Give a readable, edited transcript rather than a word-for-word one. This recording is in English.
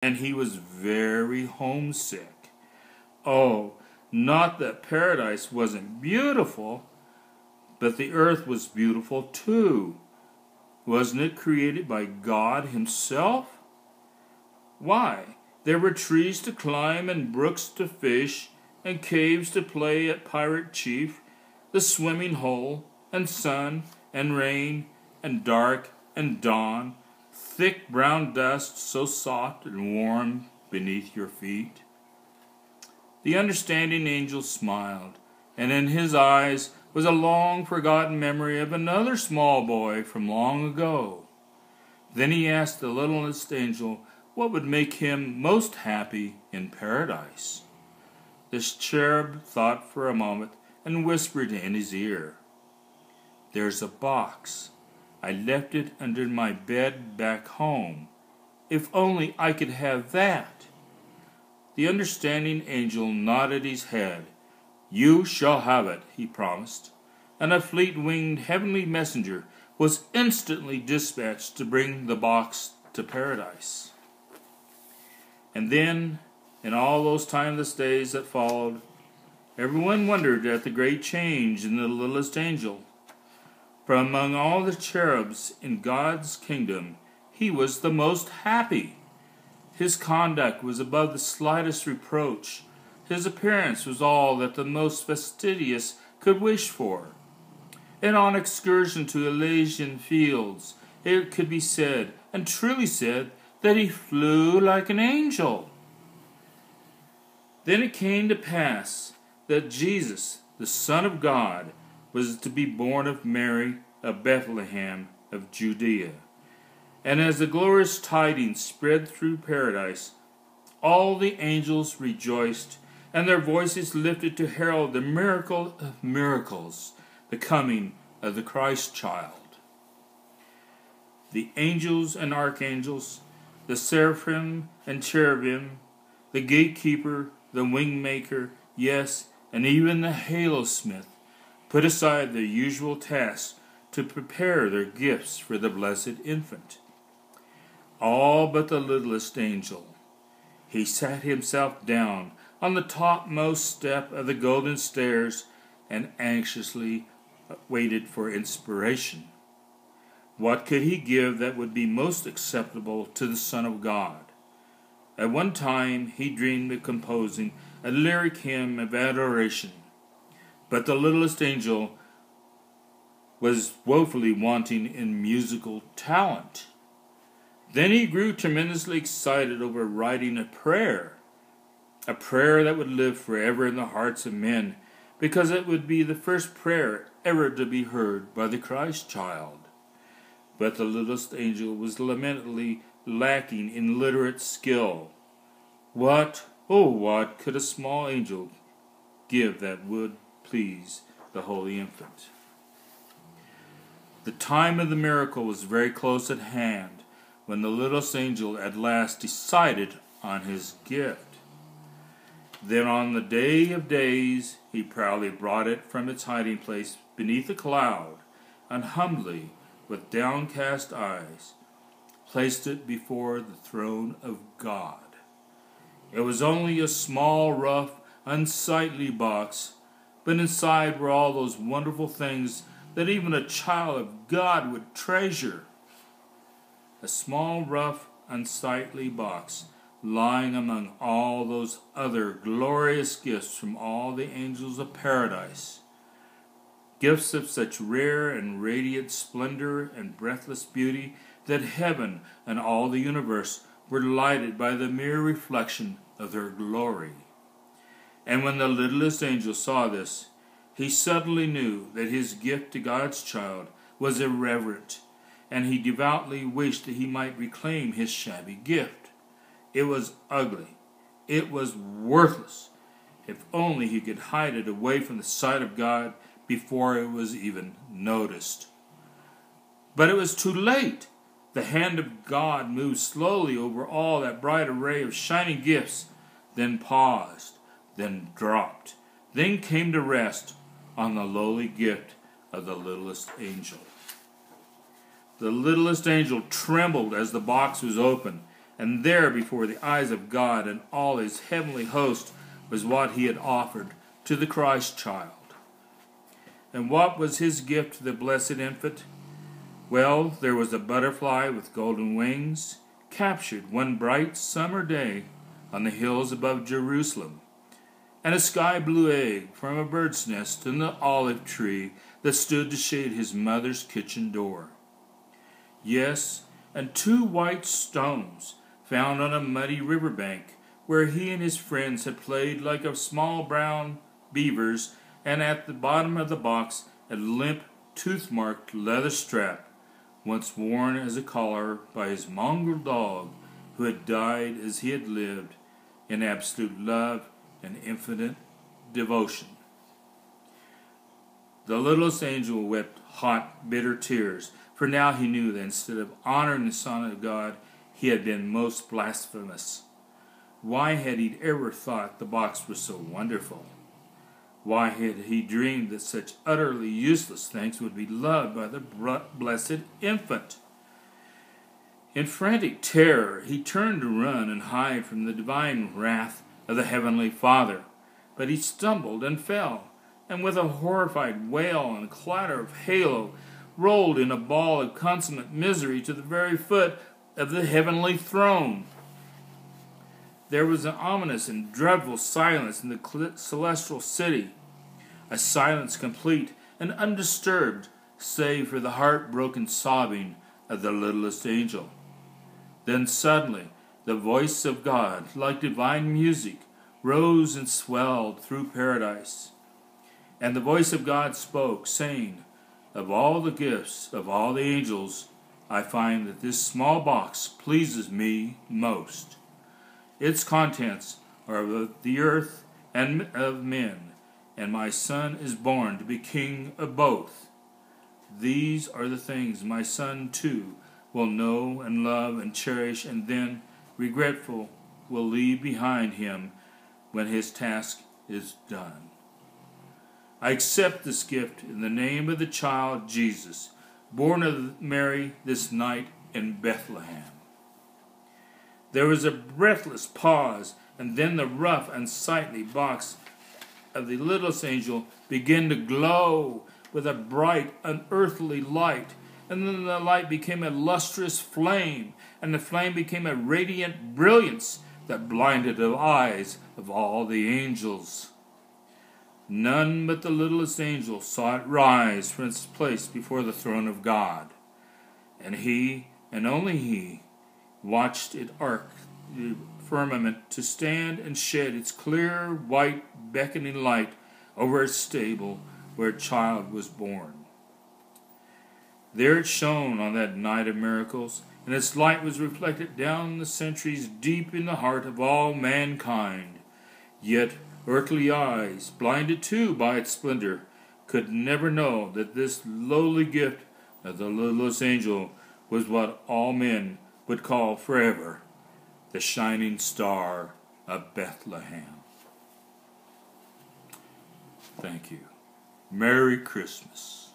and he was very homesick. Oh, not that paradise wasn't beautiful, but the earth was beautiful too. Wasn't it created by God himself? Why, there were trees to climb and brooks to fish and caves to play at pirate chief, the swimming hole, and sun and rain and dark and dawn, thick brown dust so soft and warm beneath your feet. The understanding angel smiled, and in his eyes was a long-forgotten memory of another small boy from long ago. Then he asked the littlest angel what would make him most happy in paradise. This cherub thought for a moment and whispered in his ear, "There's a box. I left it under my bed back home. If only I could have that." The understanding angel nodded his head. "You shall have it," he promised, and a fleet-winged heavenly messenger was instantly dispatched to bring the box to paradise. And then, in all those timeless days that followed, everyone wondered at the great change in the littlest angel. For among all the cherubs in God's kingdom, he was the most happy. His conduct was above the slightest reproach. His appearance was all that the most fastidious could wish for. And on excursion to Elysian fields, it could be said, and truly said, that he flew like an angel. Then it came to pass that Jesus, the Son of God, was to be born of Mary of Bethlehem of Judea. And as the glorious tidings spread through paradise, all the angels rejoiced, and their voices lifted to herald the miracle of miracles, the coming of the Christ child. The angels and archangels, the seraphim and cherubim, the gatekeeper, the wingmaker, yes, and even the halo-smith, put aside their usual tasks to prepare their gifts for the blessed infant. All but the littlest angel. He sat himself down on the topmost step of the golden stairs and anxiously waited for inspiration. What could he give that would be most acceptable to the Son of God? At one time he dreamed of composing a lyric hymn of adoration, but the littlest angel was woefully wanting in musical talent. Then he grew tremendously excited over writing a prayer that would live forever in the hearts of men, because it would be the first prayer ever to be heard by the Christ child. But the littlest angel was lamentably lacking in literate skill. What, oh what, could a small angel give that would please the holy infant? The time of the miracle was very close at hand, when the littlest angel at last decided on his gift. Then on the day of days he proudly brought it from its hiding place beneath a cloud, and humbly, with downcast eyes, placed it before the throne of God. It was only a small, rough, unsightly box, but inside were all those wonderful things that even a child of God would treasure. A small, rough, unsightly box, lying among all those other glorious gifts from all the angels of paradise. Gifts of such rare and radiant splendor and breathless beauty that heaven and all the universe were lighted by the mere reflection of their glory. And when the littlest angel saw this, he suddenly knew that his gift to God's child was irreverent, and he devoutly wished that he might reclaim his shabby gift. It was ugly. It was worthless. If only he could hide it away from the sight of God before it was even noticed. But it was too late. The hand of God moved slowly over all that bright array of shining gifts, then paused, then dropped, then came to rest on the lowly gift of the littlest angel. The littlest angel trembled as the box was opened, and there before the eyes of God and all his heavenly host was what he had offered to the Christ child. And what was his gift to the blessed infant? Well, there was a butterfly with golden wings, captured one bright summer day on the hills above Jerusalem, and a sky-blue egg from a bird's nest in the olive tree that stood to shade his mother's kitchen door. Yes, and 2 white stones found on a muddy riverbank where he and his friends had played like a small brown beavers, and at the bottom of the box a limp, tooth-marked leather strap, once worn as a collar by his mongrel dog, who had died as he had lived, in absolute love and infinite devotion. The littlest angel wept hot, bitter tears, for now he knew that instead of honoring the Son of God, he had been most blasphemous. Why had he ever thought the box was so wonderful? Why had he dreamed that such utterly useless things would be loved by the blessed infant? In frantic terror, he turned to run and hide from the divine wrath of the Heavenly Father. But he stumbled and fell, and with a horrified wail and clatter of halo, rolled in a ball of consummate misery to the very foot of the heavenly throne. There was an ominous and dreadful silence in the celestial city, a silence complete and undisturbed, save for the heartbroken sobbing of the littlest angel. Then suddenly the voice of God, like divine music, rose and swelled through paradise. And the voice of God spoke, saying, "Of all the gifts of all the angels, I find that this small box pleases me most. Its contents are of the earth and of men, and my Son is born to be king of both. These are the things my Son, too, will know and love and cherish, and then, regretful, will leave behind him when his task is done. I accept this gift in the name of the child Jesus, born of Mary this night in Bethlehem." There was a breathless pause, and then the rough, unsightly box of the littlest angel began to glow with a bright, unearthly light, and then the light became a lustrous flame, and the flame became a radiant brilliance that blinded the eyes of all the angels. None but the littlest angel saw it rise from its place before the throne of God, and he, and only he, watched it arc the firmament to stand and shed its clear, white, beckoning light over its stable where a child was born. There it shone on that night of miracles, and its light was reflected down the centuries deep in the heart of all mankind. Yet earthly eyes, blinded too by its splendor, could never know that this lowly gift of the littlest angel was what all men would call forever the shining star of Bethlehem. Thank you. Merry Christmas.